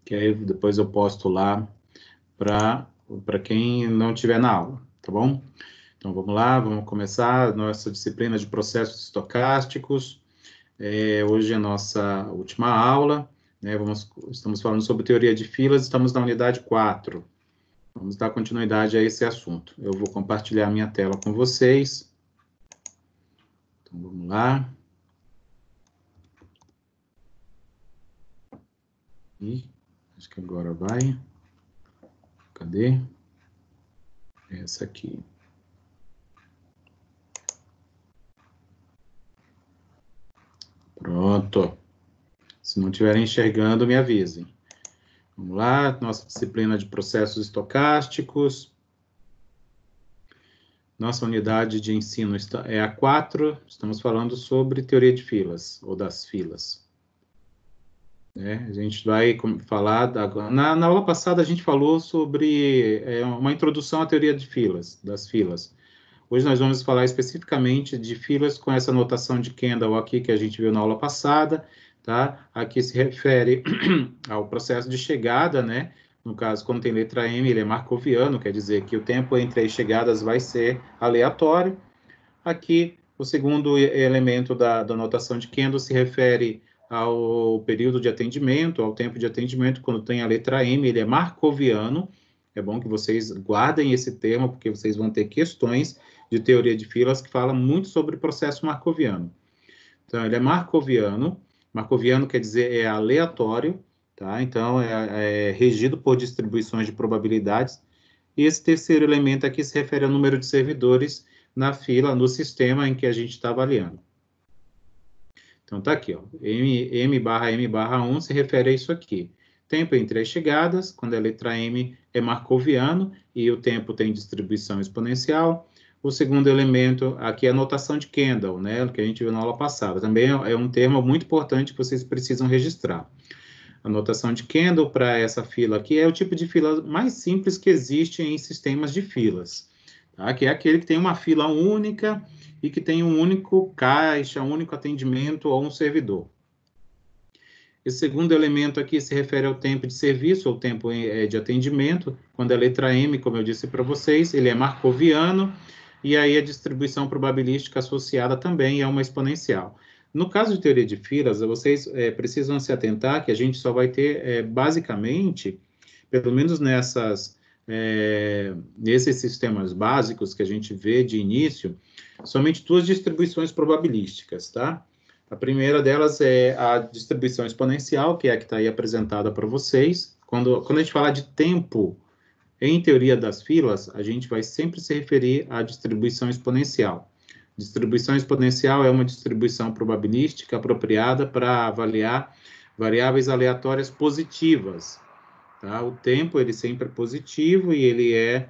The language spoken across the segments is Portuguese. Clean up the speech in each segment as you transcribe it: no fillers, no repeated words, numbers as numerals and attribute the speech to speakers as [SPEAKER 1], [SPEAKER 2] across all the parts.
[SPEAKER 1] que aí depois eu posto lá para quem não estiver na aula, tá bom? Então, vamos lá, vamos começar nossa disciplina de processos estocásticos. Hoje é a nossa última aula, né? Estamos falando sobre teoria de filas, estamos na unidade 4. Vamos dar continuidade a esse assunto. Eu vou compartilhar minha tela com vocês. Então, vamos lá. Acho que agora vai. Cadê? Essa aqui. Pronto. Se não estiverem enxergando, me avisem. Vamos lá, nossa disciplina de processos estocásticos. Nossa unidade de ensino é a 4. Estamos falando sobre teoria de filas, ou das filas. A gente vai falar... Na aula passada, a gente falou sobre uma introdução à teoria de filas, das filas. Hoje nós vamos falar especificamente de filas com essa notação de Kendall aqui, que a gente viu na aula passada, tá? Aqui se refere ao processo de chegada, né? No caso, quando tem letra M, ele é markoviano, quer dizer que o tempo entre as chegadas vai ser aleatório. Aqui, o segundo elemento da notação de Kendall se refere ao período de atendimento, ao tempo de atendimento, quando tem a letra M, ele é markoviano. É bom que vocês guardem esse termo, porque vocês vão ter questões de teoria de filas que fala muito sobre o processo markoviano. Então, ele é markoviano. Markoviano quer dizer é aleatório, tá? Então, é regido por distribuições de probabilidades. E esse terceiro elemento aqui se refere ao número de servidores na fila, no sistema em que a gente está avaliando. Então, tá aqui, ó. M/M/1 se refere a isso aqui. Tempo entre as chegadas, quando a letra M é markoviano e o tempo tem distribuição exponencial. O segundo elemento aqui é a notação de Kendall, né, que a gente viu na aula passada. Também é um termo muito importante que vocês precisam registrar. A notação de Kendall para essa fila aqui é o tipo de fila mais simples que existe em sistemas de filas, tá? Que é aquele que tem uma fila única e que tem um único caixa, um único atendimento ou um servidor. Esse segundo elemento aqui se refere ao tempo de serviço, ou tempo de atendimento, quando a letra M, como eu disse para vocês, ele é markoviano, e aí a distribuição probabilística associada também é uma exponencial. No caso de teoria de filas, vocês precisam se atentar que a gente só vai ter, basicamente, pelo menos nesses sistemas básicos que a gente vê de início, somente duas distribuições probabilísticas, tá? A primeira delas é a distribuição exponencial, que é a que está aí apresentada para vocês. Quando a gente fala de tempo em teoria das filas, a gente vai sempre se referir à distribuição exponencial. Distribuição exponencial é uma distribuição probabilística apropriada para avaliar variáveis aleatórias positivas. Tá? O tempo, ele sempre é positivo e ele é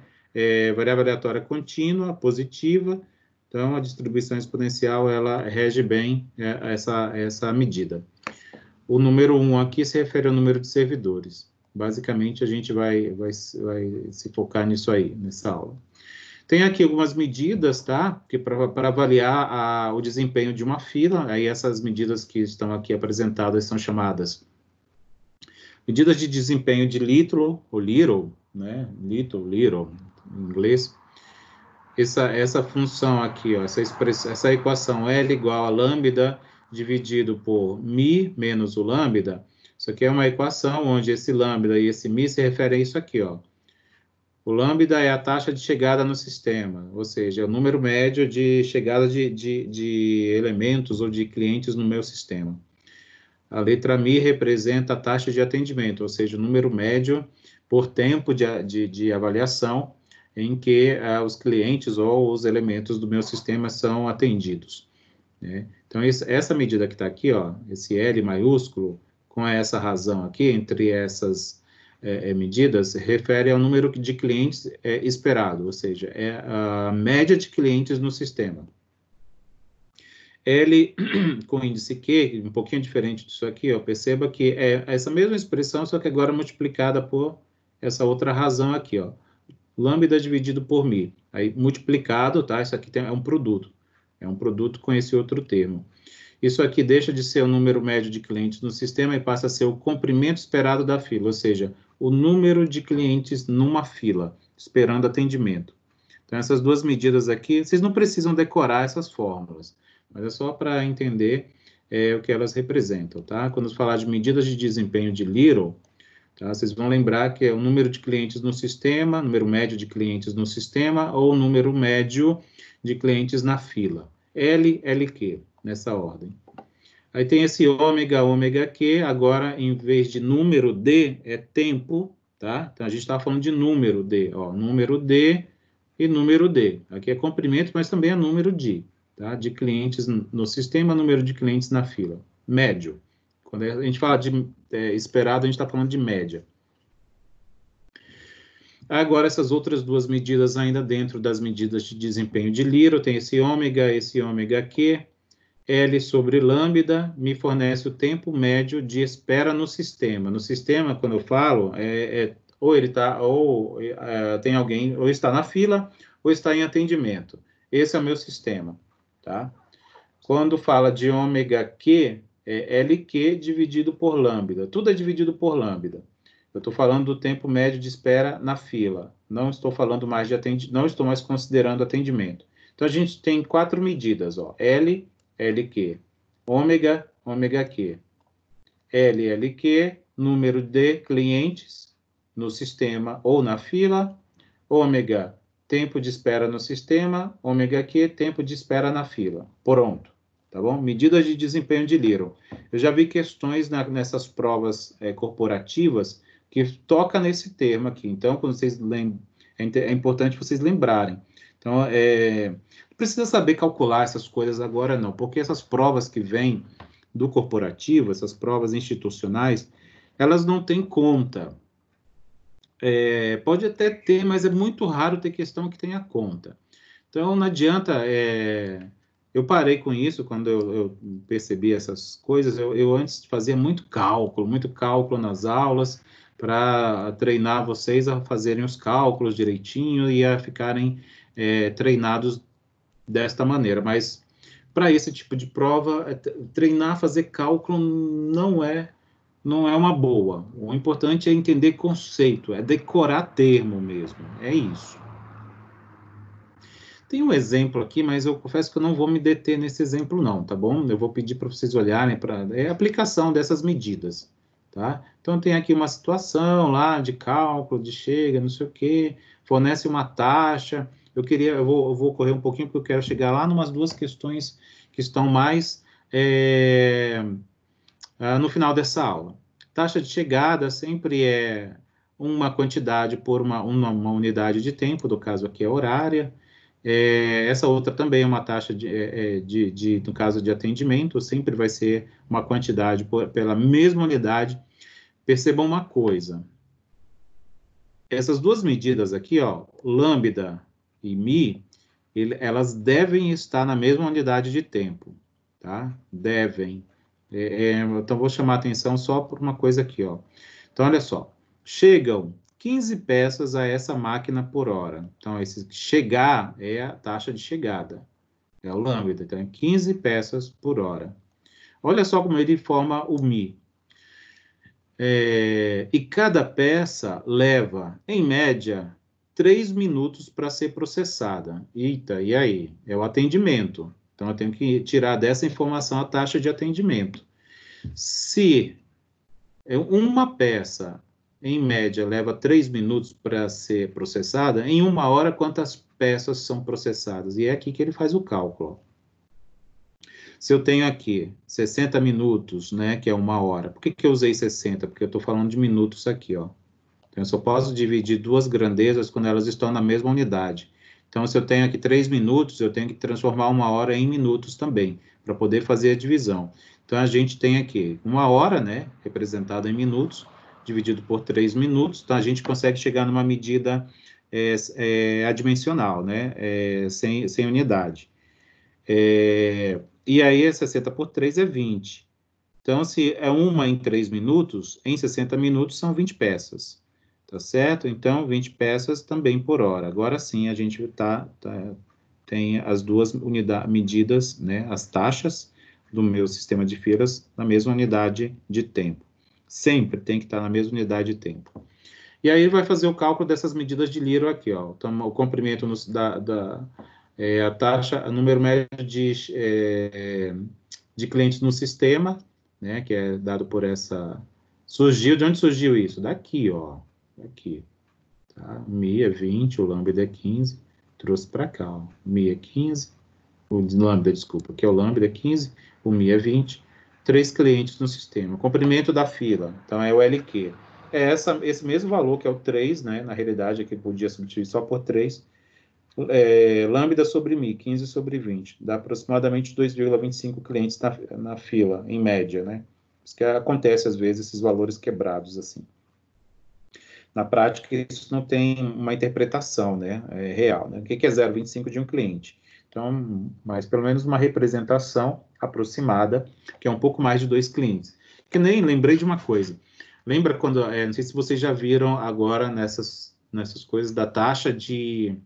[SPEAKER 1] variável aleatória contínua, positiva. Então, a distribuição exponencial, ela rege bem essa medida. O número 1 aqui se refere ao número de servidores. Basicamente, a gente vai se focar nisso aí, nessa aula. Tem aqui algumas medidas, tá? Que para avaliar o desempenho de uma fila, aí essas medidas que estão aqui apresentadas são chamadas medidas de desempenho de Little, ou Little, né? Little, em inglês. Essa função aqui, ó, essa equação L igual a lambda dividido por mi menos o lambda, isso aqui é uma equação onde esse lambda e esse mi se referem a isso aqui, ó. O lambda é a taxa de chegada no sistema, ou seja, é o número médio de chegada de elementos ou de clientes no meu sistema. A letra mi representa a taxa de atendimento, ou seja, o número médio por tempo de avaliação em que os clientes ou os elementos do meu sistema são atendidos, né? Então, essa medida que está aqui, ó, esse L maiúsculo, com essa razão aqui, entre essas medidas, refere ao número de clientes esperado, ou seja, é a média de clientes no sistema. L com índice Q, um pouquinho diferente disso aqui, ó, perceba que é essa mesma expressão, só que agora multiplicada por essa outra razão aqui, ó. Lambda dividido por mi, aí multiplicado, tá? Isso aqui é um produto com esse outro termo. Isso aqui deixa de ser o número médio de clientes no sistema e passa a ser o comprimento esperado da fila, ou seja, o número de clientes numa fila, esperando atendimento. Então, essas duas medidas aqui, vocês não precisam decorar essas fórmulas, mas é só para entender o que elas representam, tá? Quando falar de medidas de desempenho de Little, tá? Vocês vão lembrar que é o número de clientes no sistema, número médio de clientes no sistema, ou número médio de clientes na fila. L, LQ, nessa ordem. Aí tem esse ômega, ômega Q, agora em vez de número D, é tempo, tá? Então a gente estava falando de número D, ó, número D e número D. Aqui é comprimento, mas também é número de, tá? De clientes no sistema, número de clientes na fila. Médio. Quando a gente fala de esperado, a gente está falando de média. Agora, essas outras duas medidas ainda dentro das medidas de desempenho de Little, tem esse ômega Q, L sobre lambda me fornece o tempo médio de espera no sistema. No sistema, quando eu falo, ou ele está, ou tem alguém, ou está na fila, ou está em atendimento. Esse é o meu sistema, tá? Quando fala de ômega Q, é LQ dividido por lambda. Tudo é dividido por lambda. Eu estou falando do tempo médio de espera na fila. Não estou falando mais de atendimento, não estou mais considerando atendimento. Então, a gente tem 4 medidas, ó. L, LQ. Ômega, ômega Q. L, LQ, número de clientes no sistema ou na fila. Ômega, tempo de espera no sistema. Ômega Q, tempo de espera na fila. Pronto. Tá bom? Medidas de desempenho de Little. Eu já vi questões nessas provas corporativas que toca nesse termo aqui. Então, quando vocês é importante vocês lembrarem. Então, não precisa saber calcular essas coisas agora, não, porque essas provas que vêm do corporativo, essas provas institucionais, elas não têm conta. Pode até ter, mas é muito raro ter questão que tenha conta. Então, não adianta... Eu parei com isso quando eu percebi essas coisas. Eu antes fazia muito cálculo nas aulas, para treinar vocês a fazerem os cálculos direitinho e a ficarem treinados desta maneira. Mas para esse tipo de prova, treinar, fazer cálculo não é uma boa. O importante é entender conceito, é decorar termo mesmo. É isso. Tem um exemplo aqui, mas eu confesso que eu não vou me deter nesse exemplo não, tá bom? Eu vou pedir para vocês olharem para a aplicação dessas medidas, tá? Então, tem aqui uma situação lá de cálculo, de chega, não sei o quê, fornece uma taxa. Eu vou correr um pouquinho, porque eu quero chegar lá numas duas questões que estão mais no final dessa aula. Taxa de chegada sempre é uma quantidade por uma unidade de tempo, no caso aqui é horária. Essa outra também é uma taxa no caso de atendimento, sempre vai ser uma quantidade pela mesma unidade. Percebam uma coisa, essas duas medidas aqui, ó, lambda e mi, elas devem estar na mesma unidade de tempo, tá? Devem. Então, vou chamar a atenção só por uma coisa aqui, ó. Então, olha só, chegam 15 peças a essa máquina por hora. Então, esse chegar é a taxa de chegada, é o lambda. Então, é 15 peças por hora. Olha só como ele forma o mi. E cada peça leva, em média, 3 minutos para ser processada. Eita, e aí? É o atendimento. Então, eu tenho que tirar dessa informação a taxa de atendimento. Se uma peça, em média, leva 3 minutos para ser processada, em 1 hora, quantas peças são processadas? E é aqui que ele faz o cálculo. Se eu tenho aqui 60 minutos, né, que é 1 hora, por que eu usei 60? Porque eu estou falando de minutos aqui, ó. Então, eu só posso dividir duas grandezas quando elas estão na mesma unidade. Então, se eu tenho aqui 3 minutos, eu tenho que transformar 1 hora em minutos também, para poder fazer a divisão. Então, a gente tem aqui 1 hora, né, representada em minutos, dividido por 3 minutos. Então, a gente consegue chegar numa medida adimensional, né, sem unidade. E aí, 60 por 3 é 20. Então, se é uma em 3 minutos, em 60 minutos são 20 peças. Tá certo? Então, 20 peças também por hora. Agora sim, a gente tem as duas medidas, né? As taxas, do meu sistema de filas na mesma unidade de tempo. Sempre tem que estar na mesma unidade de tempo. E aí vai fazer o cálculo dessas medidas de Little aqui, ó. Então, o comprimento a taxa, o número médio de clientes no sistema, né, que é dado por essa... Surgiu, de onde surgiu isso? Daqui, ó. Daqui. Tá? Mi é 20, o lambda é 15, trouxe para cá, ó. Mi é 15, o lambda, desculpa, que é o lambda é 15, o Mi é 20, 3 clientes no sistema. Comprimento da fila, então é o LQ. É esse mesmo valor que é o 3, né? Na realidade, aqui podia substituir só por 3. Lambda sobre Mi, 15 sobre 20. Dá aproximadamente 2,25 clientes na fila, em média, né? Isso que acontece, às vezes, esses valores quebrados, assim. Na prática, isso não tem uma interpretação, né? Real, né? O que é 0,25 de um cliente? Então, mas pelo menos uma representação aproximada, que é um pouco mais de 2 clientes. Que nem lembrei de uma coisa. Lembra quando, não sei se vocês já viram agora nessas coisas da taxa de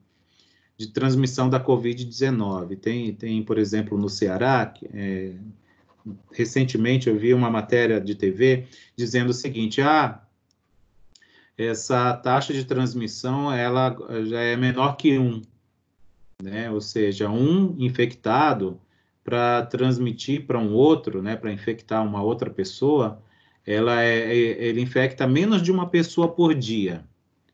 [SPEAKER 1] transmissão da Covid-19. Tem, por exemplo, no Ceará, recentemente eu vi uma matéria de TV dizendo o seguinte, essa taxa de transmissão ela já é menor que 1, né? Ou seja, um infectado para transmitir para um outro, né, para infectar uma outra pessoa, ele infecta menos de uma pessoa por dia.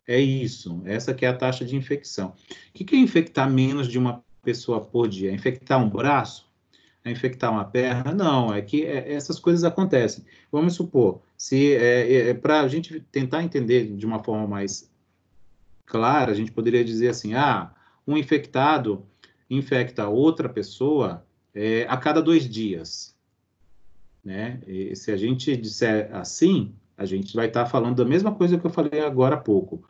[SPEAKER 1] É isso, essa que é a taxa de infecção. O que é infectar menos de uma pessoa por dia? É infectar um braço? É infectar uma perna? Não, é que essas coisas acontecem. Vamos supor, se para a gente tentar entender de uma forma mais clara, a gente poderia dizer assim, um infectado infecta outra pessoa a cada 2 dias, né? E se a gente disser assim, a gente vai estar falando da mesma coisa que eu falei agora há pouco.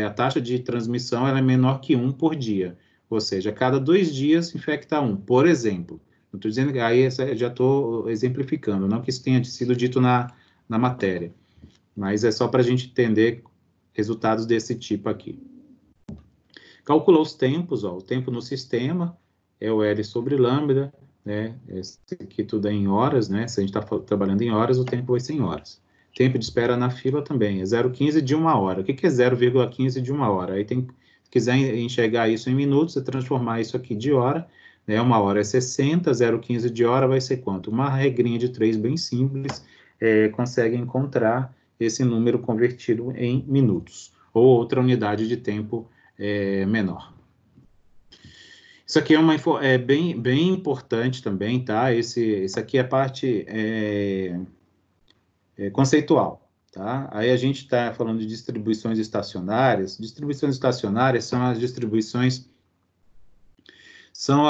[SPEAKER 1] A taxa de transmissão ela é menor que 1 por dia, ou seja, a cada 2 dias infecta 1, por exemplo. Não estou dizendo que aí já estou exemplificando, não que isso tenha sido dito na matéria, mas é só para a gente entender resultados desse tipo aqui. Calculou os tempos, ó, o tempo no sistema é o L sobre lambda, né? Esse aqui tudo é em horas, né? Se a gente está trabalhando em horas, o tempo vai ser em horas. Tempo de espera na fila também é 0,15 de 1 hora. O que é 0,15 de 1 hora? Aí se quiser enxergar isso em minutos, é transformar isso aqui de hora, né? 1 hora é 60, 0,15 de hora vai ser quanto? Uma regrinha de 3 bem simples, consegue encontrar esse número convertido em minutos, ou outra unidade de tempo menor. Isso aqui é bem importante também, tá? Esse aqui é a parte conceitual, tá? Aí a gente está falando de distribuições estacionárias. Distribuições estacionárias são as distribuições, são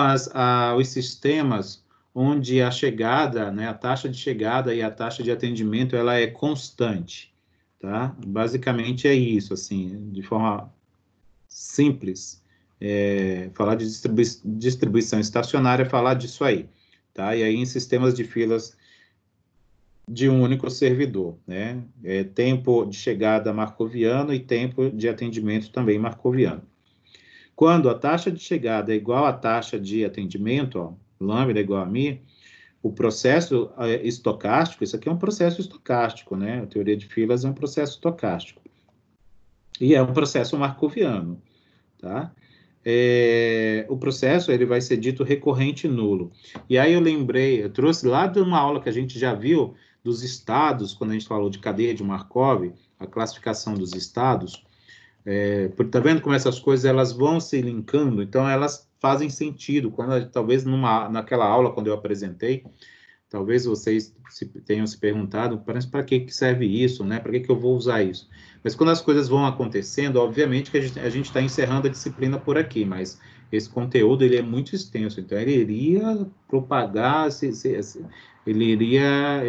[SPEAKER 1] os sistemas onde a chegada, né, a taxa de chegada e a taxa de atendimento, ela é constante, tá? Basicamente é isso, assim, de forma simples, falar de distribuição estacionária, falar disso aí, tá? E aí em sistemas de filas de um único servidor, né? Tempo de chegada marcoviano e tempo de atendimento também marcoviano. Quando a taxa de chegada é igual à taxa de atendimento, ó, lambda é igual a mi, o processo estocástico, isso aqui é um processo estocástico, né? A teoria de filas é um processo estocástico. E é um processo marcoviano, tá? O processo ele vai ser dito recorrente nulo. E aí eu trouxe lá de uma aula que a gente já viu dos estados, quando a gente falou de cadeia de Markov, a classificação dos estados, tá vendo como essas coisas elas vão se linkando, então elas fazem sentido, talvez naquela aula, quando eu apresentei, talvez vocês tenham se perguntado, para que serve isso, né? Para que eu vou usar isso? Mas quando as coisas vão acontecendo, obviamente que a gente está encerrando a disciplina por aqui, mas esse conteúdo ele é muito extenso, então ele iria propagar, ele iria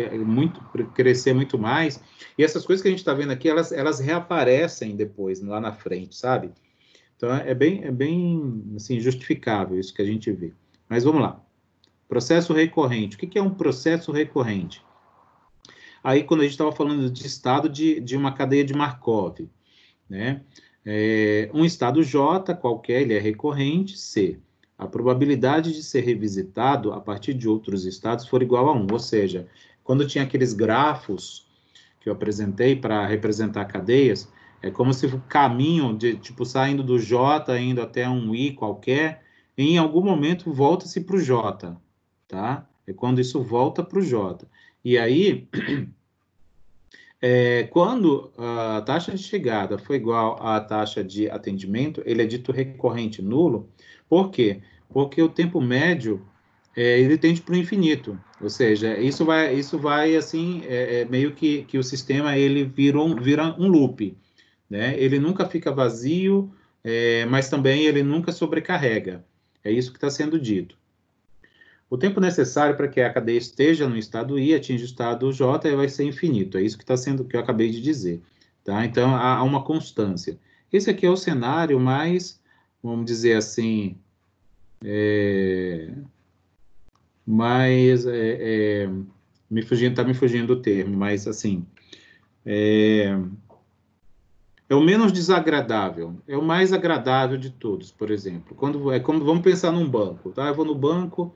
[SPEAKER 1] crescer muito mais, e essas coisas que a gente está vendo aqui, elas reaparecem depois, lá na frente, sabe? Então é bem assim, justificável isso que a gente vê. Mas vamos lá. Processo recorrente. O que é um processo recorrente? Aí, quando a gente estava falando de estado de uma cadeia de Markov, né? Um estado J qualquer, ele é recorrente, C. a probabilidade de ser revisitado a partir de outros estados for igual a 1. Ou seja, quando tinha aqueles grafos que eu apresentei para representar cadeias, é como se o caminho de, tipo, saindo do J, indo até um I qualquer, em algum momento volta-se para o J, tá? É quando isso volta para o J. E aí, quando a taxa de chegada for igual à taxa de atendimento, ele é dito recorrente nulo. Por quê? Porque o tempo médio ele tende para o infinito. Ou seja, isso vai assim, meio que o sistema ele vira um loop, né? Ele nunca fica vazio, mas também ele nunca sobrecarrega. É isso que está sendo dito. O tempo necessário para que a cadeia esteja no estado I, atinja o estado J, vai ser infinito. É isso que está sendo que eu acabei de dizer. Tá? Então, há uma constância. Esse aqui é o cenário mais, vamos dizer assim, mais... está me fugindo do termo, mas assim... É o menos desagradável, é o mais agradável de todos, por exemplo. Vamos pensar num banco, tá? Eu vou no banco,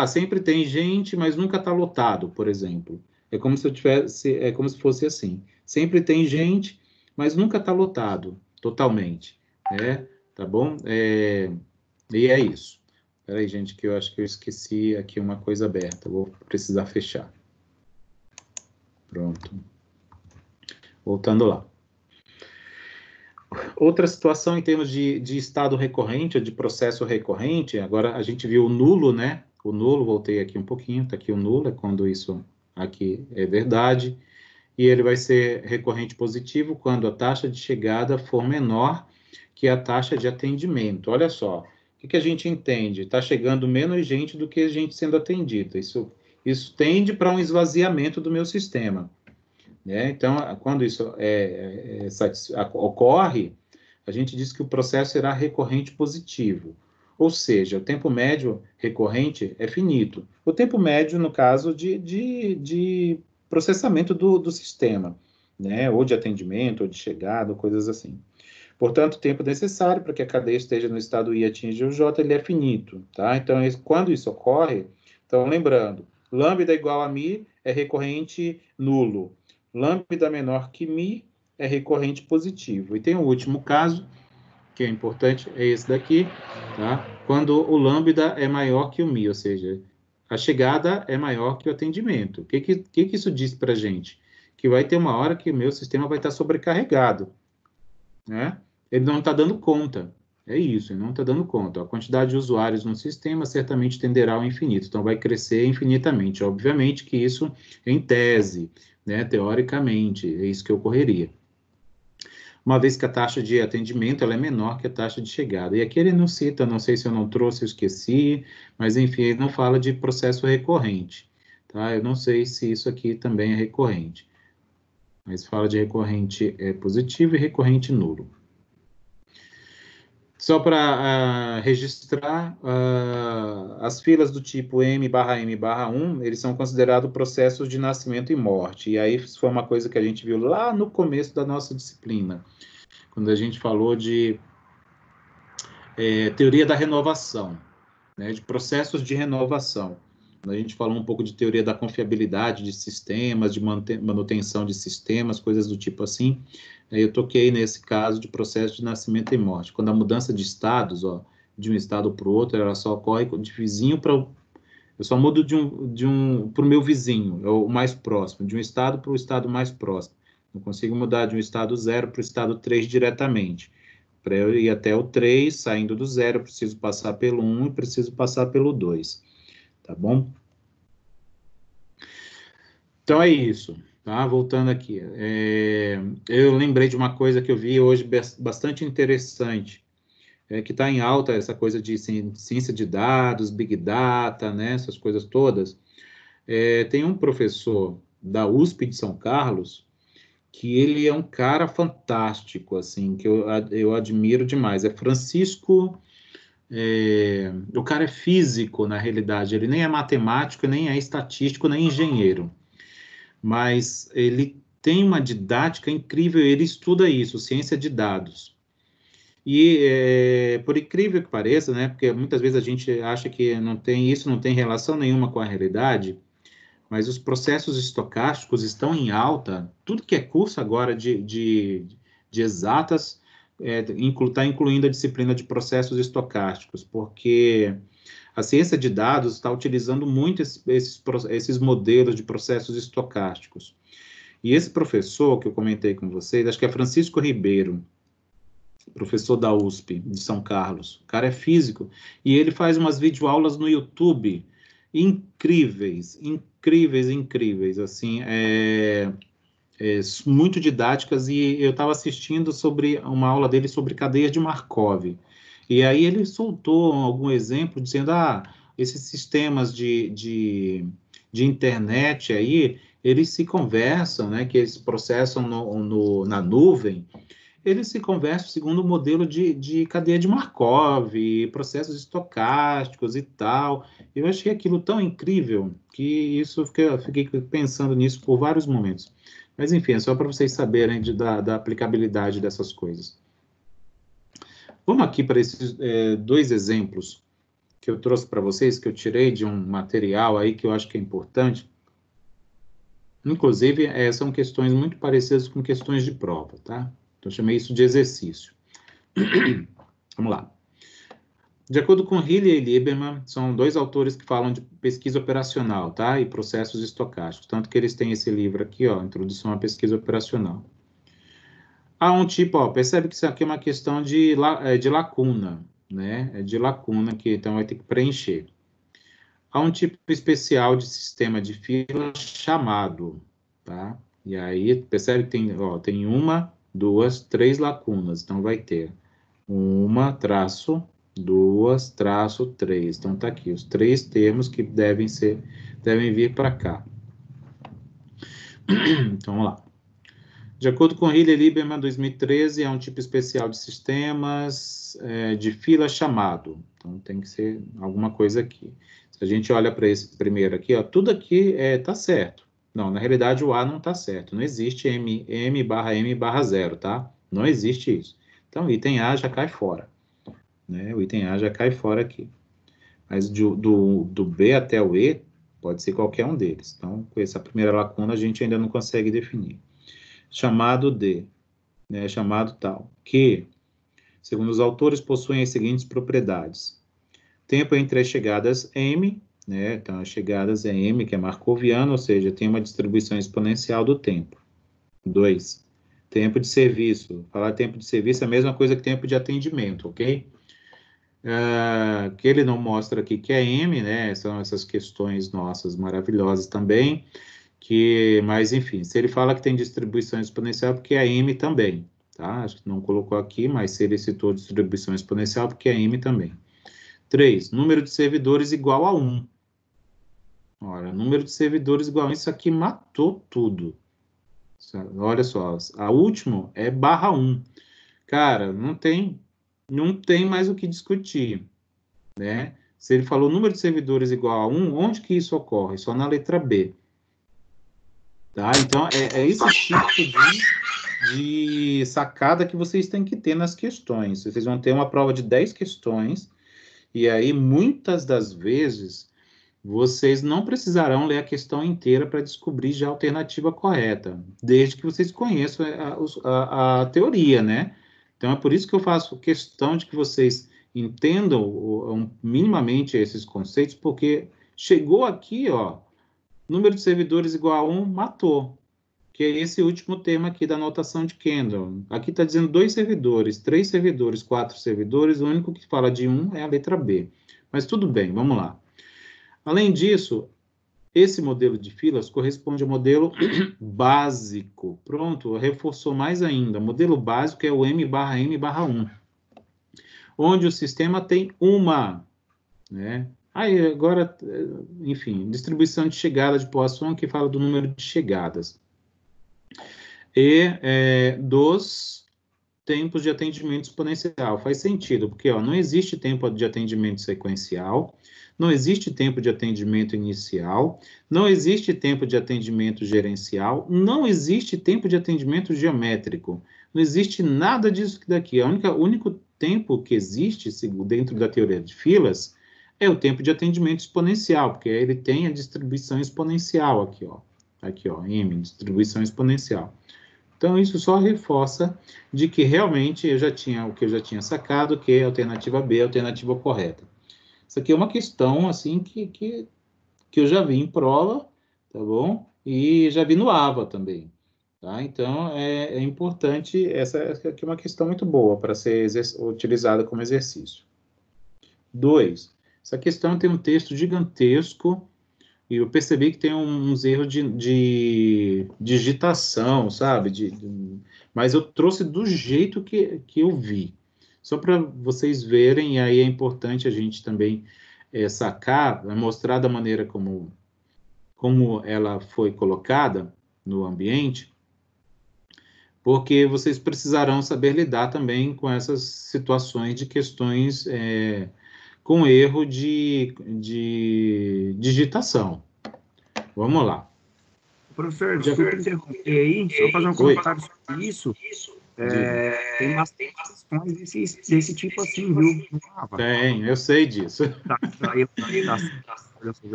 [SPEAKER 1] sempre tem gente, mas nunca está lotado, por exemplo. É como se fosse assim. Sempre tem gente, mas nunca está lotado, totalmente, né? Tá bom? E é isso. Peraí, gente, que eu acho que eu esqueci aqui uma coisa aberta. Vou precisar fechar. Pronto. Voltando lá. Outra situação em termos de estado recorrente, ou de processo recorrente, agora a gente viu o nulo, né? O nulo, voltei aqui um pouquinho, está aqui o nulo, é quando isso aqui é verdade, e ele vai ser recorrente positivo quando a taxa de chegada for menor que a taxa de atendimento. Olha só, o que a gente entende? Está chegando menos gente do que gente sendo atendida. Isso tende para um esvaziamento do meu sistema. Né? Então, quando isso ocorre, a gente diz que o processo será recorrente positivo. Ou seja, o tempo médio recorrente é finito. O tempo médio, no caso de processamento do sistema, né? Ou de atendimento, ou de chegada, ou coisas assim. Portanto, o tempo necessário para que a cadeia esteja no estado I e atinja o J, ele é finito. Tá? Então, quando isso ocorre, então, lembrando, lambda igual a mi é recorrente nulo. Lambda menor que mi é recorrente positivo. E tem o último caso, que é importante, é esse daqui, tá? Quando o lambda é maior que o mi, ou seja, a chegada é maior que o atendimento. O que isso diz para a gente? Que vai ter uma hora que o meu sistema vai estar sobrecarregado, né? Ele não está dando conta. É isso, ele não está dando conta. A quantidade de usuários no sistema certamente tenderá ao infinito, então vai crescer infinitamente. Obviamente que isso, em tese, né, teoricamente, é isso que ocorreria. Uma vez que a taxa de atendimento ela é menor que a taxa de chegada. E aqui ele não cita, não sei se eu não trouxe, eu esqueci, mas enfim, ele não fala de processo recorrente. Tá? Eu não sei se isso aqui também é recorrente. Mas fala de recorrente positivo e recorrente nulo. Só para registrar, as filas do tipo M/M/1, eles são considerados processos de nascimento e morte. E aí isso foi uma coisa que a gente viu lá no começo da nossa disciplina, quando a gente falou de teoria da renovação, né, de processos de renovação. A gente falou um pouco de teoria da confiabilidade de sistemas, de manutenção de sistemas, coisas do tipo assim. Eu toquei nesse caso de processo de nascimento e morte. Quando a mudança de estados, de um estado para o outro, ela só ocorre de vizinho para o... Eu só mudo para o meu vizinho, é o mais próximo, de um estado para o estado mais próximo. Não consigo mudar de um estado 0 para o estado 3 diretamente. Para eu ir até o 3, saindo do 0, eu preciso passar pelo 1 e preciso passar pelo 2. Tá bom? Então é isso, tá? Voltando aqui. Eu lembrei de uma coisa que eu vi hoje bastante interessante, que está em alta essa coisa de ciência de dados, Big Data, né? Essas coisas todas. Tem um professor da USP de São Carlos que ele é um cara fantástico, assim, que eu admiro demais. É Francisco... o cara é físico, na realidade. Ele nem é matemático, nem é estatístico, nem engenheiro. Mas ele tem uma didática incrível, ele estuda isso, ciência de dados. E, por incrível que pareça, né, porque muitas vezes a gente acha que isso não tem relação nenhuma com a realidade, mas os processos estocásticos estão em alta. Tudo que é curso agora de exatas está incluindo a disciplina de processos estocásticos, porque a ciência de dados está utilizando muito esses modelos de processos estocásticos. E esse professor que eu comentei com vocês, acho que é Francisco Ribeiro, professor da USP de São Carlos. O cara é físico e ele faz umas videoaulas no YouTube incríveis, incríveis, incríveis, assim, muito didáticas. E eu estava assistindo sobre uma aula dele sobre cadeias de Markov. E aí ele soltou algum exemplo dizendo, esses sistemas de internet aí, eles se conversam, né, que eles processam na nuvem, eles se conversam segundo o modelo de cadeia de Markov, processos estocásticos e tal. Eu achei aquilo tão incrível que isso fiquei pensando nisso por vários momentos. Mas, enfim, é só para vocês saberem da aplicabilidade dessas coisas. Vamos aqui para esses dois exemplos que eu trouxe para vocês, que eu tirei de um material aí que eu acho que é importante. Inclusive, são questões muito parecidas com questões de prova, tá? Então, eu chamei isso de exercício. Vamos lá. De acordo com Healy e Lieberman, são dois autores que falam de pesquisa operacional, tá? E processos estocásticos. Tanto que eles têm esse livro aqui, ó, Introdução à Pesquisa Operacional. Há um tipo, ó, percebe que isso aqui é uma questão de lacuna, né? É de lacuna que então vai ter que preencher. Há um tipo especial de sistema de fila chamado, tá? E aí, percebe que tem uma, duas, três lacunas. Então, vai ter uma, traço, duas, traço, três. Então, tá aqui os três termos que devem vir para cá. Então, vamos lá. De acordo com Healy e Lieberman, 2013, é um tipo especial de sistemas de fila chamado. Então, tem que ser alguma coisa aqui. Se a gente olha para esse primeiro aqui, ó, tudo aqui está certo. Não, na realidade, o A não está certo. Não existe M/M/0, tá? Não existe isso. Então, o item A já cai fora. Né? O item A já cai fora aqui. Mas do B até o E, pode ser qualquer um deles. Então, com essa primeira lacuna, a gente ainda não consegue definir. Chamado de, né, chamado tal, que, segundo os autores, possuem as seguintes propriedades. Tempo entre as chegadas M, né, então as chegadas é M, que é markoviano, ou seja, tem uma distribuição exponencial do tempo. 2. Tempo de serviço. Falar tempo de serviço é a mesma coisa que tempo de atendimento, ok? Que ele não mostra aqui que é M, né, são essas questões nossas maravilhosas também, mas, enfim, se ele fala que tem distribuição exponencial, porque é M também, tá? Acho que não colocou aqui, mas se ele citou distribuição exponencial, porque é M também. 3, número de servidores igual a 1. Olha, número de servidores igual a 1, isso aqui matou tudo. Olha só, a última é /1. Cara, não tem mais o que discutir, né? Se ele falou número de servidores igual a 1, onde que isso ocorre? Só na letra B. Tá? Então, é esse tipo de sacada que vocês têm que ter nas questões. Vocês vão ter uma prova de 10 questões, e aí, muitas das vezes, vocês não precisarão ler a questão inteira para descobrir já a alternativa correta, desde que vocês conheçam a teoria, né? Então, é por isso que eu faço questão de que vocês entendam minimamente esses conceitos, porque chegou aqui, ó, número de servidores igual a 1, matou. Que é esse último termo aqui da notação de Kendall. Aqui está dizendo 2 servidores, 3 servidores, 4 servidores, o único que fala de 1 é a letra B. Mas tudo bem, vamos lá. Além disso, esse modelo de filas corresponde ao modelo básico. Pronto, reforçou mais ainda. O modelo básico é o M/M/1, onde o sistema tem uma, né? Aí, agora, enfim, distribuição de chegada de Poisson, que fala do número de chegadas. E dos tempos de atendimento exponencial. Faz sentido, porque não existe tempo de atendimento sequencial, não existe tempo de atendimento inicial, não existe tempo de atendimento gerencial, não existe tempo de atendimento geométrico, não existe nada disso daqui. O único tempo que existe dentro da teoria de filas é o tempo de atendimento exponencial, porque ele tem a distribuição exponencial aqui, ó, M, distribuição exponencial. Então, isso só reforça de que realmente o que eu já tinha sacado, que a alternativa B é a alternativa correta. Isso aqui é uma questão, assim, que eu já vi em prova, tá bom? E já vi no AVA também, tá? Então, é importante, essa aqui é uma questão muito boa para ser utilizada como exercício. 2. Essa questão tem um texto gigantesco, e eu percebi que tem uns erros de digitação, sabe? Mas eu trouxe do jeito que eu vi. Só para vocês verem, e aí é importante a gente também sacar, mostrar da maneira como ela foi colocada no ambiente, porque vocês precisarão saber lidar também com essas situações de questões com erro de digitação. Vamos lá.
[SPEAKER 2] Professor, desculpa interromper aí, só fazer um comentário sobre isso. Tem bastante questões desse tipo assim, viu?
[SPEAKER 1] Tem, eu sei disso.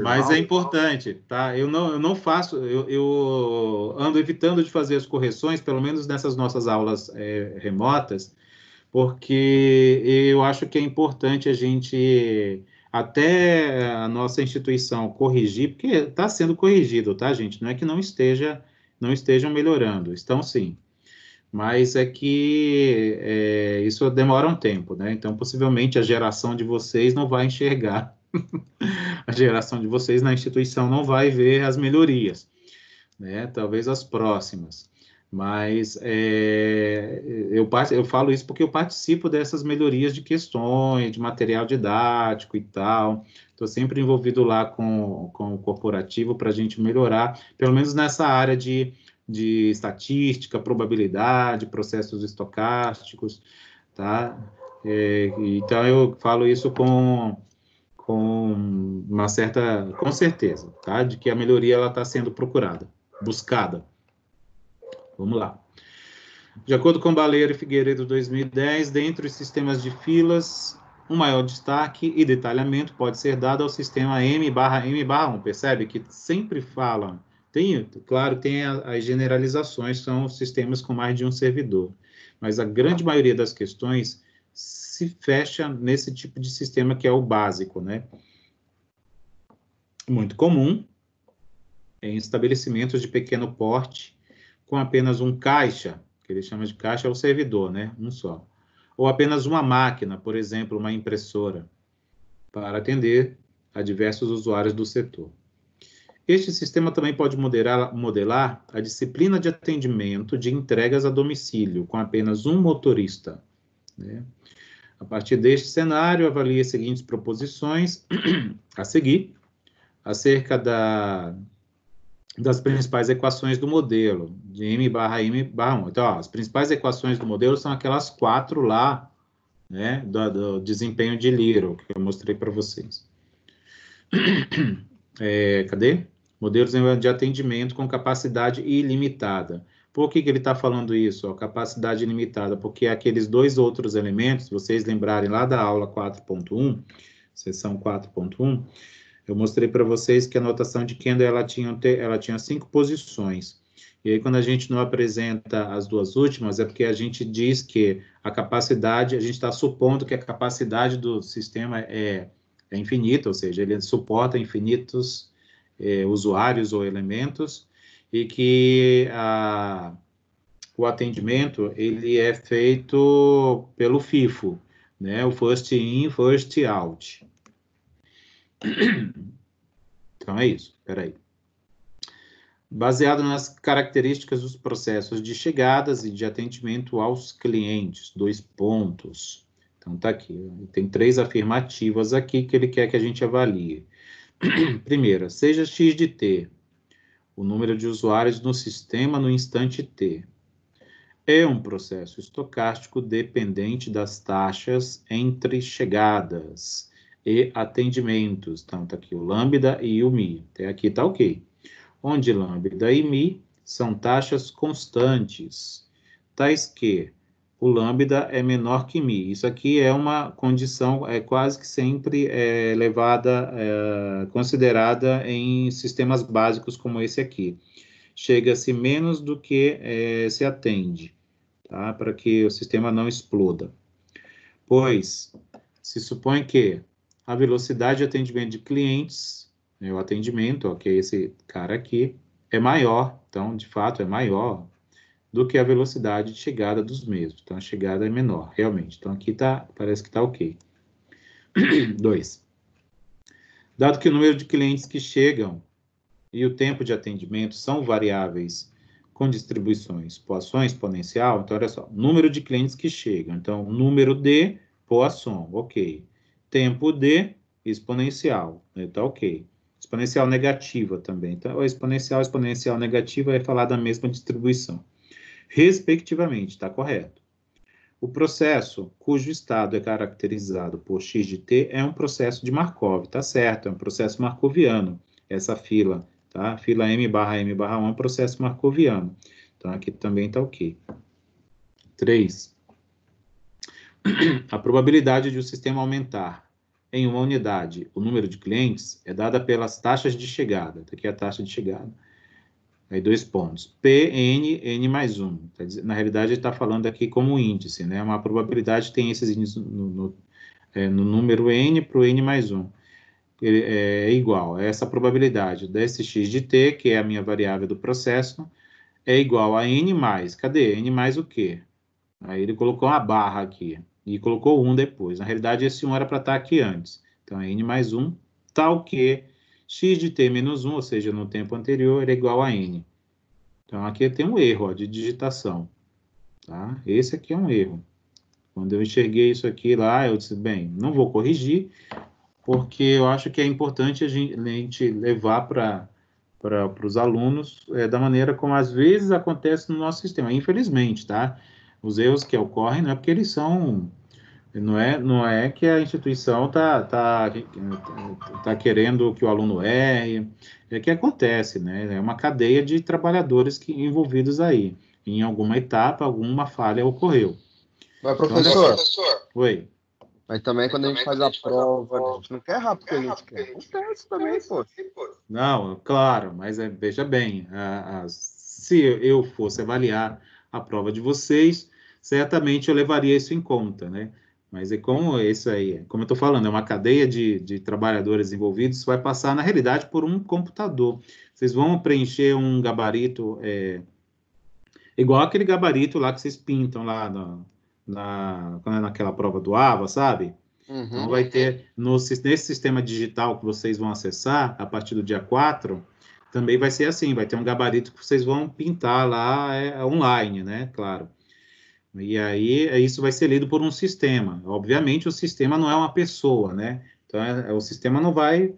[SPEAKER 1] Mas é importante, tá? Eu não faço, eu ando evitando de fazer as correções, pelo menos nessas nossas aulas remotas, porque eu acho que é importante a gente, até a nossa instituição corrigir, porque está sendo corrigido, tá, gente? Não é que não estejam melhorando, estão sim. Mas é que isso demora um tempo, né? Então, possivelmente, a geração de vocês não vai enxergar. A geração de vocês na instituição não vai ver as melhorias, né? Talvez as próximas. Mas eu falo isso porque eu participo dessas melhorias de questões, de material didático e tal. Estou sempre envolvido lá com o corporativo para a gente melhorar, pelo menos nessa área de estatística, probabilidade, processos estocásticos, tá? Então, eu falo isso com com certeza, tá? De que a melhoria ela está sendo procurada, buscada. Vamos lá. De acordo com Baleiro e Figueiredo 2010, dentre os sistemas de filas, um maior destaque e detalhamento pode ser dado ao sistema M/M/1. Percebe que sempre falam, claro, tem as generalizações, são sistemas com mais de um servidor, mas a grande maioria das questões se fecha nesse tipo de sistema que é o básico, né? Muito comum em estabelecimentos de pequeno porte, com apenas um caixa, que ele chama de caixa, é o servidor, né? Um só. Ou apenas uma máquina, por exemplo, uma impressora, para atender a diversos usuários do setor. Este sistema também pode modelar a disciplina de atendimento de entregas a domicílio, com apenas um motorista, né? A partir deste cenário, avalie as seguintes proposições a seguir, acerca das principais equações do modelo, de M/M/1. Então, ó, as principais equações do modelo são aquelas 4 lá, né, do desempenho de Little, que eu mostrei para vocês. Cadê? Modelos de atendimento com capacidade ilimitada. Por que ele está falando isso? Ó, capacidade ilimitada, porque aqueles dois outros elementos, se vocês lembrarem lá da aula 4.1, seção 4.1, eu mostrei para vocês que a notação de Kendall ela tinha 5 posições. E aí, quando a gente não apresenta as duas últimas, é porque a gente diz que a capacidade, a gente está supondo que a capacidade do sistema é infinita, ou seja, ele suporta infinitos usuários ou elementos, e que o atendimento ele é feito pelo FIFO, né? O First In, First Out. Então, é isso. Espera aí. Baseado nas características dos processos de chegadas e de atendimento aos clientes. 2 pontos. Então, tá aqui. Tem 3 afirmativas aqui que ele quer que a gente avalie. Primeira, seja x de t, o número de usuários no sistema no instante t. É um processo estocástico dependente das taxas entre chegadas e atendimentos. Então, tá aqui o lambda e o mi. Até aqui tá ok. Onde lambda e mi são taxas constantes, tais que o lambda é menor que μ. Isso aqui é uma condição quase que sempre levada, considerada em sistemas básicos como esse aqui. Chega-se menos do que se atende, tá? Para que o sistema não exploda. Pois, se supõe que a velocidade de atendimento de clientes, o atendimento, ó, que é esse cara aqui, é maior, então, de fato, é maior do que a velocidade de chegada dos mesmos. Então, a chegada é menor, realmente. Então, aqui parece que está ok. 2. Dado que o número de clientes que chegam e o tempo de atendimento são variáveis com distribuições Poisson exponencial, então, olha só, número de clientes que chegam. Então, número de Poisson, ok. Tempo de exponencial, tá ok. Exponencial negativa também. Então, exponencial negativa é falar da mesma distribuição. Respectivamente, está correto. O processo cujo estado é caracterizado por x de t é um processo de Markov, tá certo, é um processo marcoviano, essa fila, tá? Fila m barra 1 é um processo marcoviano. Então, aqui também está ok. 3. A probabilidade de o sistema aumentar em uma unidade o número de clientes é dada pelas taxas de chegada. Aqui é a taxa de chegada. Aí 2 pontos. Pn, n mais 1. Na realidade, ele está falando aqui como índice, né? Uma probabilidade tem esses índices no número n para o n mais 1. Ele é igual a essa probabilidade desse x de t, que é a minha variável do processo, é igual a n mais. Cadê? N mais o quê? Aí ele colocou uma barra aqui e colocou 1 depois. Na realidade, esse 1 era para estar aqui antes. Então, é n mais 1, tal que x de t menos 1, ou seja, no tempo anterior, é igual a n. Então, aqui tem um erro de digitação. Tá? Esse aqui é um erro. Quando eu enxerguei isso aqui lá, eu disse, bem, não vou corrigir, porque eu acho que é importante a gente levar para os alunos da maneira como às vezes acontece no nosso sistema. Infelizmente, tá? Os erros que ocorrem não é porque eles são... Não é que a instituição tá querendo que o aluno erre, é que acontece, né? É uma cadeia de trabalhadores envolvidos aí. Em alguma etapa, alguma falha ocorreu.
[SPEAKER 3] Mas, professor,
[SPEAKER 1] oi.
[SPEAKER 3] Mas também quando a gente faz a prova, a gente não quer errar porque a gente quer. Acontece também, pô.
[SPEAKER 1] Não, claro, mas veja bem, se eu fosse avaliar a prova de vocês, certamente eu levaria isso em conta, né? Mas é como isso aí, como eu estou falando, é uma cadeia de trabalhadores envolvidos, isso vai passar, na realidade, por um computador. Vocês vão preencher um gabarito, igual aquele gabarito lá que vocês pintam lá naquela prova do AVA, sabe?
[SPEAKER 3] Uhum.
[SPEAKER 1] Então, vai ter, nesse sistema digital que vocês vão acessar, a partir do dia 4, também vai ser assim, vai ter um gabarito que vocês vão pintar lá online, né? Claro. E aí, isso vai ser lido por um sistema. Obviamente, o sistema não é uma pessoa, né? Então, o sistema não vai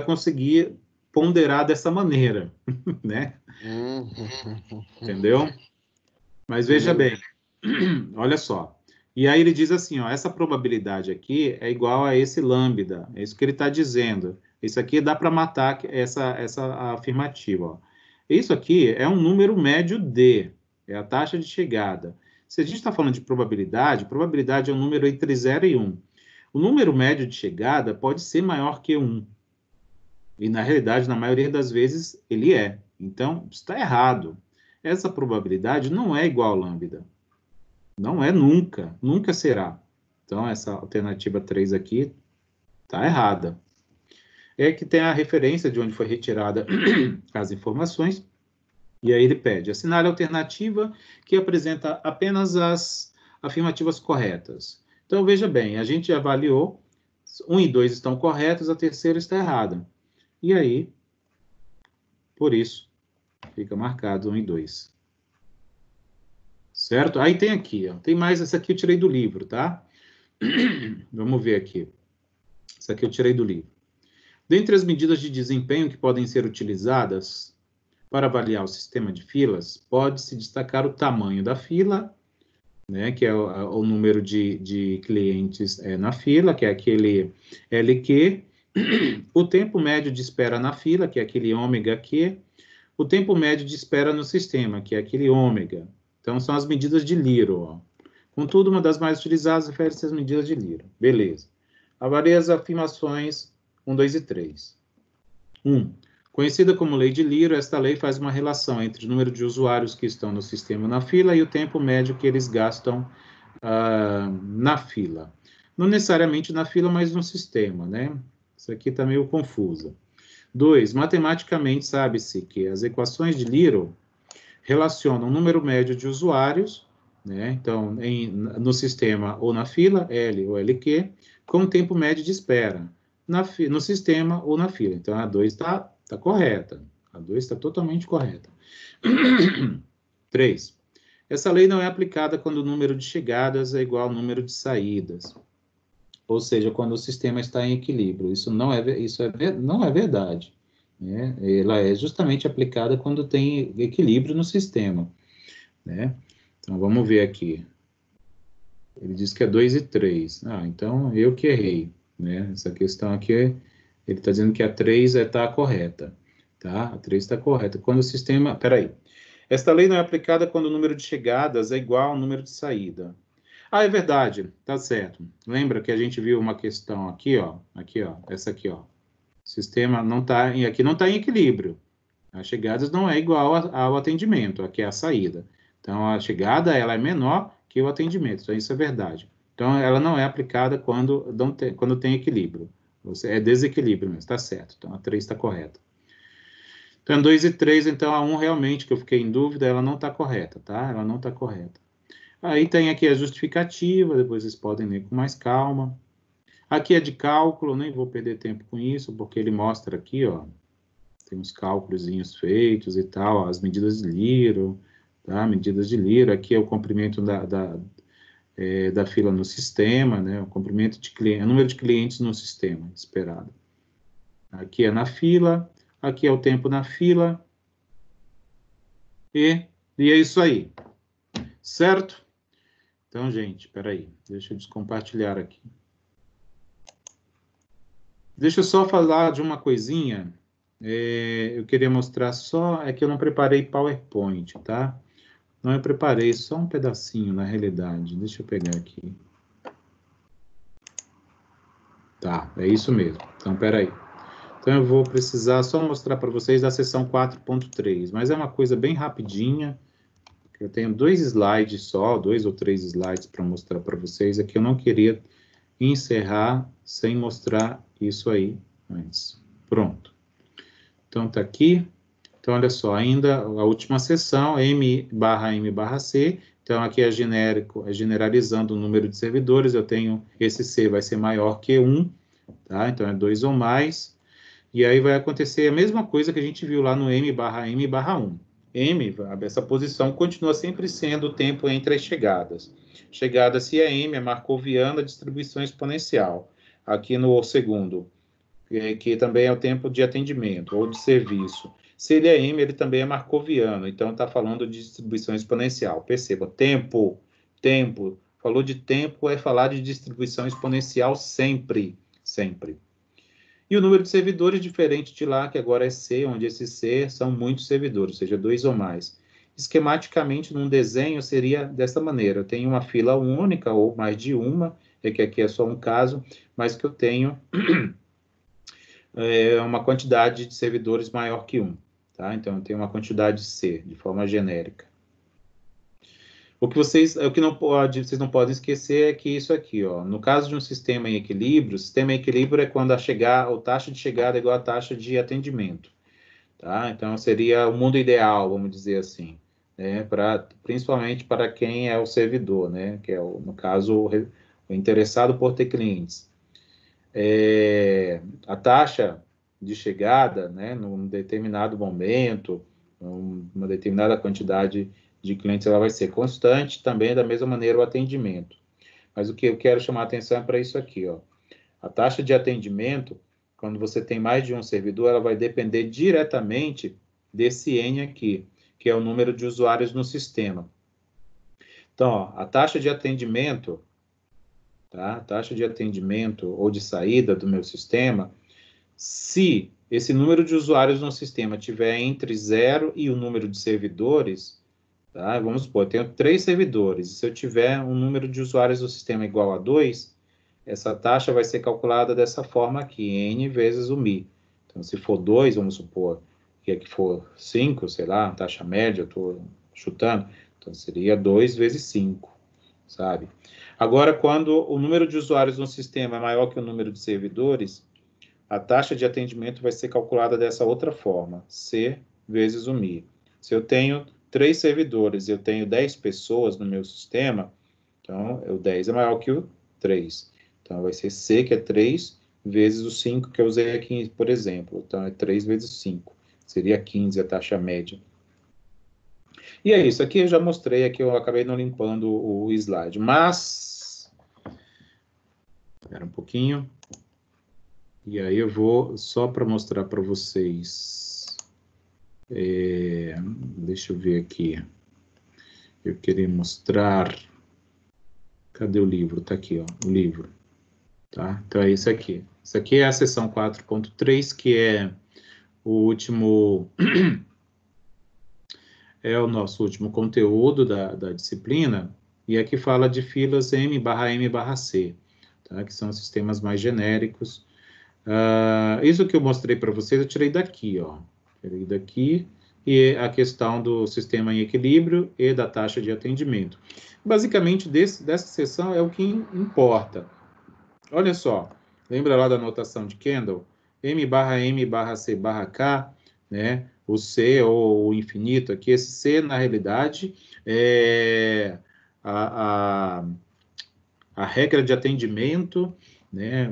[SPEAKER 1] conseguir ponderar dessa maneira, né? Entendeu? Mas veja bem, olha só. E aí ele diz assim, ó, essa probabilidade aqui é igual a esse lambda. É isso que ele está dizendo. Isso aqui dá para matar essa afirmativa. Ó. Isso aqui é um número médio D, é a taxa de chegada. Se a gente está falando de probabilidade é um número entre 0 e 1. O número médio de chegada pode ser maior que 1. E, na realidade, na maioria das vezes, ele é. Então, está errado. Essa probabilidade não é igual ao lambda. Não é nunca. Nunca será. Então, essa alternativa 3 aqui está errada. É que tem a referência de onde foi retirada as informações. E aí ele pede, assinale a alternativa que apresenta apenas as afirmativas corretas. Então, veja bem, a gente avaliou, 1 e 2 estão corretos, a terceira está errada. E aí, por isso, fica marcado 1 e 2. Certo? Aí tem aqui, ó, tem mais, essa aqui eu tirei do livro, tá? Vamos ver aqui. Essa aqui eu tirei do livro. Dentre as medidas de desempenho que podem ser utilizadas para avaliar o sistema de filas, pode-se destacar o tamanho da fila, né, que é o número de clientes na fila, que é aquele LQ, o tempo médio de espera na fila, que é aquele ômega Q, o tempo médio de espera no sistema, que é aquele ômega. Então, são as medidas de Little. Ó. Contudo, uma das mais utilizadas refere-se às medidas de Lira. Beleza. Avalie as afirmações 1, 2 e 3. 1. Conhecida como lei de Lira, esta lei faz uma relação entre o número de usuários que estão no sistema na fila e o tempo médio que eles gastam na fila. Não necessariamente na fila, mas no sistema, né? Isso aqui está meio confusa. 2. Matematicamente, sabe-se que as equações de Lira relacionam o número médio de usuários, né? Então, no sistema ou na fila, L ou LQ, com o tempo médio de espera, no sistema ou na fila. Então, a 2 está correta. A 2 está totalmente correta. 3. Essa lei não é aplicada quando o número de chegadas é igual ao número de saídas. Ou seja, quando o sistema está em equilíbrio. Isso não é verdade. Né? Ela é justamente aplicada quando tem equilíbrio no sistema. Né? Então, vamos ver aqui. Ele diz que é 2 e 3. Então, eu que errei. Né? Essa questão aqui, ele está dizendo que a 3 está correta. Tá? A 3 está correta. Quando o sistema... Peraí. Esta lei não é aplicada quando o número de chegadas é igual ao número de saída. É verdade. Tá certo. Lembra que a gente viu uma questão aqui, ó. Aqui, ó. Essa aqui, ó. O sistema não está... Aqui não está em equilíbrio. As chegadas não é igual ao atendimento. Aqui é a saída. Então, a chegada ela é menor que o atendimento. Então, isso é verdade. Então, ela não é aplicada quando tem equilíbrio. É desequilíbrio mesmo, está certo. Então, a 3 está correta. Então, 2 e 3, então, a 1 realmente, que eu fiquei em dúvida, ela não está correta, tá? Ela não está correta. Aí tem aqui a justificativa, depois vocês podem ler com mais calma. Aqui é de cálculo, nem vou perder tempo com isso, porque ele mostra aqui, ó, tem uns cálculozinhos feitos e tal, as medidas de Lira, tá? Medidas de Lira, aqui é o comprimento da fila no sistema, né? O comprimento de cliente, o número de clientes no sistema esperado. Aqui é na fila, aqui é o tempo na fila, e é isso aí, certo? Então, gente, peraí, deixa eu descompartilhar aqui. Deixa eu só falar de uma coisinha, eu queria mostrar só, é que eu não preparei PowerPoint, tá? Não, eu preparei só um pedacinho, na realidade. Deixa eu pegar aqui. Tá, é isso mesmo. Então, peraí. Então, eu vou precisar só mostrar para vocês a seção 4.3, mas é uma coisa bem rapidinha. Eu tenho 2 slides só, 2 ou 3 slides para mostrar para vocês. Aqui eu não queria encerrar sem mostrar isso aí antes. Pronto. Então, tá aqui. Então, olha só, ainda a última seção, M/M/C. Então, aqui é genérico, é generalizando o número de servidores. Eu tenho, esse C vai ser maior que 1, tá? Então, é 2 ou mais. E aí vai acontecer a mesma coisa que a gente viu lá no M/M/1. M, essa posição continua sempre sendo o tempo entre as chegadas. Chegada, se é M, é markoviana, distribuição exponencial. Aqui no segundo, que também é o tempo de atendimento ou de serviço. Se ele é M, ele também é markoviano, então está falando de distribuição exponencial. Perceba, tempo, falou de tempo é falar de distribuição exponencial sempre, sempre. E o número de servidores diferente de lá, que agora é C, onde esse C são muitos servidores, ou seja, 2 ou mais. Esquematicamente, num desenho, seria dessa maneira. Eu tenho uma fila única, ou mais de uma, que aqui é só um caso, mas que eu tenho uma quantidade de servidores maior que 1. Tá? Então, eu tenho uma quantidade C, de forma genérica. O que vocês não podem esquecer é que isso aqui, ó, no caso de um sistema em equilíbrio, o sistema em equilíbrio é quando a taxa de chegada é igual à taxa de atendimento. Tá? Então, seria o mundo ideal, vamos dizer assim, né? Principalmente para quem é o servidor, né? Que é, no caso, o interessado por ter clientes. A taxa de chegada, né, num determinado momento, uma determinada quantidade de clientes, ela vai ser constante, também da mesma maneira o atendimento. Mas o que eu quero chamar a atenção é para isso aqui, ó. A taxa de atendimento, quando você tem mais de um servidor, ela vai depender diretamente desse N aqui, que é o número de usuários no sistema. Então, ó, a taxa de atendimento, tá? A taxa de atendimento ou de saída do meu sistema, se esse número de usuários no sistema tiver entre 0 e o número de servidores, Tá? Vamos supor, eu tenho 3 servidores. Se eu tiver um número de usuários do sistema igual a 2, essa taxa vai ser calculada dessa forma aqui, n vezes o mi. Então, se for 2, vamos supor, que aqui for 5, sei lá, taxa média, eu estou chutando, então seria 2 vezes 5, sabe? Agora, quando o número de usuários no sistema é maior que o número de servidores, a taxa de atendimento vai ser calculada dessa outra forma, C vezes o mi. Se eu tenho 3 servidores e eu tenho 10 pessoas no meu sistema, então o 10 é maior que o 3. Então vai ser C, que é 3, vezes o 5 que eu usei aqui, por exemplo. Então é 3 vezes 5. Seria 15 a taxa média. E é isso. Aqui eu já mostrei, aqui eu acabei não limpando o slide. Mas... Espera um pouquinho. E aí eu vou, só para mostrar para vocês... deixa eu ver aqui. Eu queria mostrar... Cadê o livro? Está aqui, ó, o livro. Tá? Então é isso aqui. Isso aqui é a seção 4.3, que é o último... é o nosso último conteúdo da disciplina, e aqui fala de filas M/M/C, tá? Que são sistemas mais genéricos. Isso que eu mostrei para vocês, eu tirei daqui, ó. Tirei daqui, e a questão do sistema em equilíbrio e da taxa de atendimento. Basicamente, dessa seção é o que importa. Olha só, lembra lá da notação de Kendall? M/M/C/K, né? O C ou o infinito aqui, esse C, na realidade, é a regra de atendimento, né?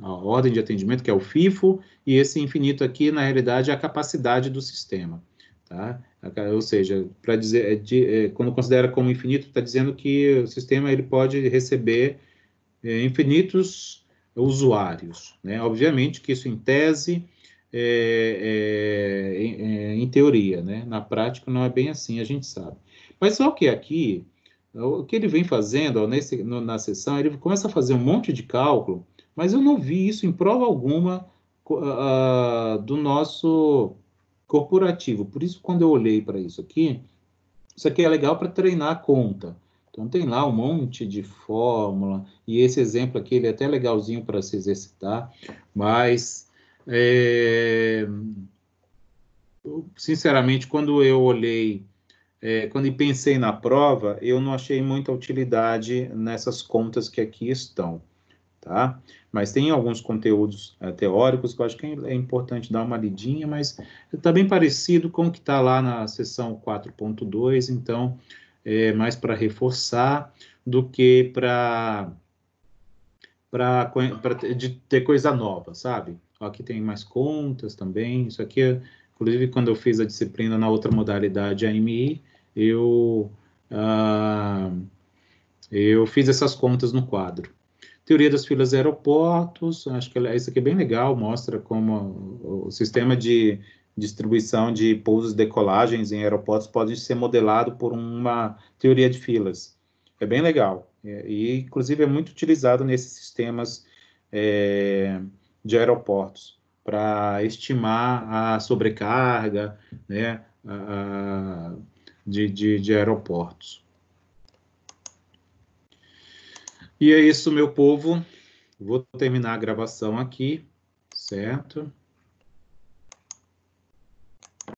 [SPEAKER 1] A ordem de atendimento, que é o FIFO, e esse infinito aqui, na realidade, é a capacidade do sistema. Tá? Ou seja, para dizer, quando considera como infinito, está dizendo que o sistema ele pode receber infinitos usuários, né? Obviamente que isso em tese, em teoria, né? Na prática não é bem assim, a gente sabe. Mas só que aqui, o que ele vem fazendo, ó, na sessão, ele começa a fazer um monte de cálculo, mas eu não vi isso em prova alguma do nosso corporativo. Por isso, quando eu olhei para isso aqui é legal para treinar a conta. Então, tem lá um monte de fórmula, e esse exemplo aqui ele é até legalzinho para se exercitar, mas, sinceramente, quando eu olhei, quando eu pensei na prova, eu não achei muita utilidade nessas contas que aqui estão, tá? Mas tem alguns conteúdos teóricos que eu acho que é importante dar uma lidinha, mas está bem parecido com o que está lá na seção 4.2, então é mais para reforçar do que para ter coisa nova, sabe? Aqui tem mais contas também, isso aqui, inclusive quando eu fiz a disciplina na outra modalidade AMI, ah, eu fiz essas contas no quadro. Teoria das filas de aeroportos, acho que isso aqui é bem legal, mostra como o sistema de distribuição de pousos e decolagens em aeroportos pode ser modelado por uma teoria de filas. É bem legal. E inclusive, é muito utilizado nesses sistemas de aeroportos, para estimar a sobrecarga, né, de aeroportos. E é isso, meu povo. Vou terminar a gravação aqui, certo?